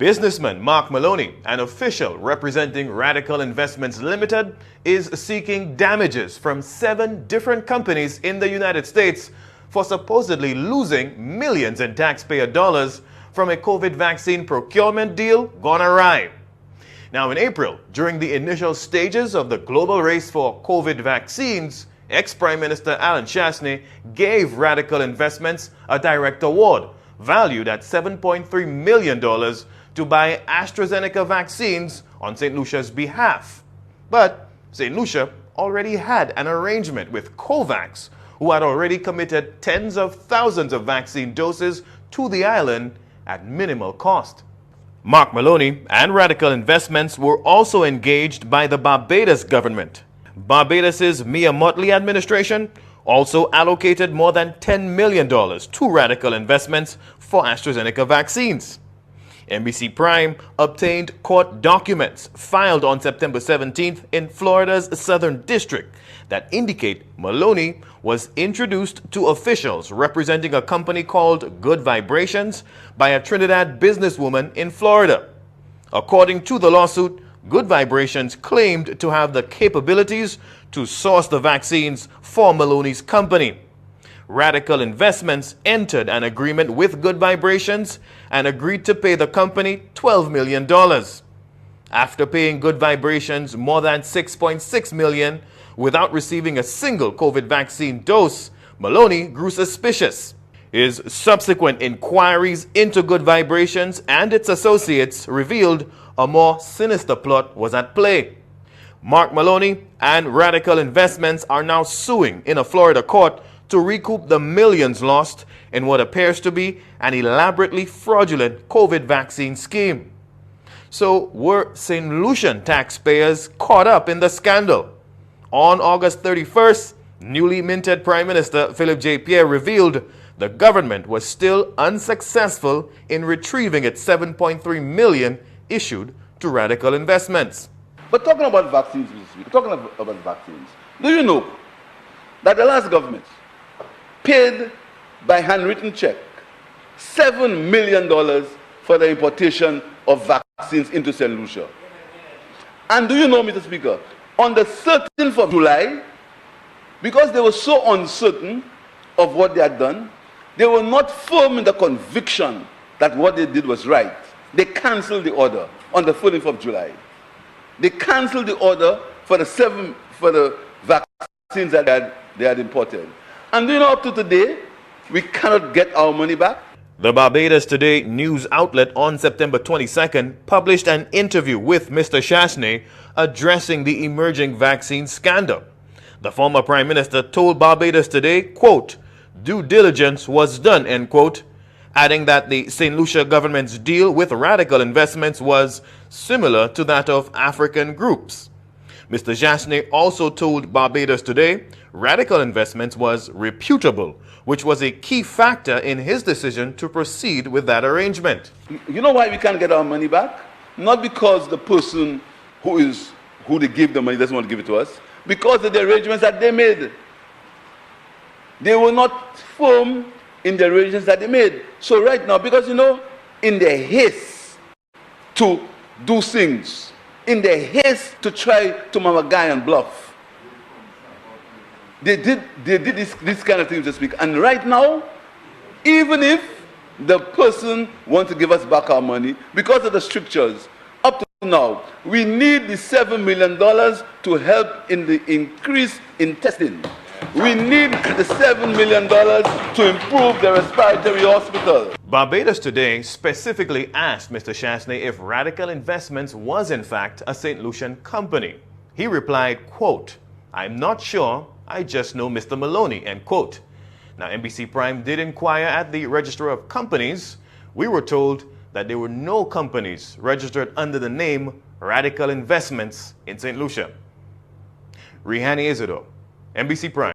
Businessman Mark Maloney, an official representing Radical Investments Limited, is seeking damages from 7 different companies in the United States for supposedly losing millions in taxpayer dollars from a COVID vaccine procurement deal gone awry. Now, in April, during the initial stages of the global race for COVID vaccines, ex-Prime Minister Alan Shastney gave Radical Investments a direct award valued at $7.3 million to buy AstraZeneca vaccines on St Lucia's behalf. But St Lucia already had an arrangement with COVAX, who had already committed tens of thousands of vaccine doses to the island at minimal cost. Mark Maloney and Radical Investments were also engaged by the Barbados government. Barbados's Mia Mottley administration also allocated more than $10 million to Radical Investments for AstraZeneca vaccines. NBC Prime obtained court documents filed on September 17th in Florida's Southern District that indicate Maloney was introduced to officials representing a company called Good Vibrations by a Trinidad businesswoman in Florida. According to the lawsuit, Good Vibrations claimed to have the capabilities to source the vaccines for Maloney's company. Radical Investments entered an agreement with Good Vibrations and agreed to pay the company $12 million. After paying Good Vibrations more than $6.6 million without receiving a single COVID vaccine dose, Maloney grew suspicious. His subsequent inquiries into Good Vibrations and its associates revealed a more sinister plot was at play. Mark Maloney and Radical Investments are now suing in a Florida court to recoup the millions lost in what appears to be an elaborately fraudulent COVID vaccine scheme. So were St. Lucian taxpayers caught up in the scandal? On August 31st, newly minted Prime Minister Philip J. Pierre revealed the government was still unsuccessful in retrieving its $7.3 million issued to Radical Investments. But talking about vaccines, do you know that the last government paid by handwritten check $7 million for the importation of vaccines into St. Lucia? And do you know, Mr. Speaker, on the 13th of July, because they were so uncertain of what they had done, they were not firm in the conviction that what they did was right. They cancelled the order on the 14th of July. They cancelled the order for the vaccines that they had imported. And do you know, up to today, we cannot get our money back? The Barbados Today news outlet on September 22nd published an interview with Mr. Shastney addressing the emerging vaccine scandal. The former Prime Minister told Barbados Today, quote, "Due diligence was done," end quote, adding that the St. Lucia government's deal with Radical Investments was similar to that of African groups. Mr. Shastney also told Barbados Today Radical Investments was reputable, which was a key factor in his decision to proceed with that arrangement. You know why we can't get our money back? Not because the person who they give the money doesn't want to give it to us, because of the arrangements that they made. They were not firm in the arrangements that they made. So right now, because you know, in their haste to do things, in their haste to try to mama guy and bluff, they did this kind of thing to speak. And right now, even if the person wants to give us back our money, because of the strictures, up to now, we need the $7 million to help in the increase in testing. We need the $7 million to improve the respiratory hospital. Barbados Today specifically asked Mr. Shastney if Radical Investments was in fact a St. Lucian company. He replied, quote, "I'm not sure, I just know Mr. Maloney," end quote. Now, NBC Prime did inquire at the Register of Companies. We were told that there were no companies registered under the name Radical Investments in St. Lucia. Rihani Isidore, NBC Prime.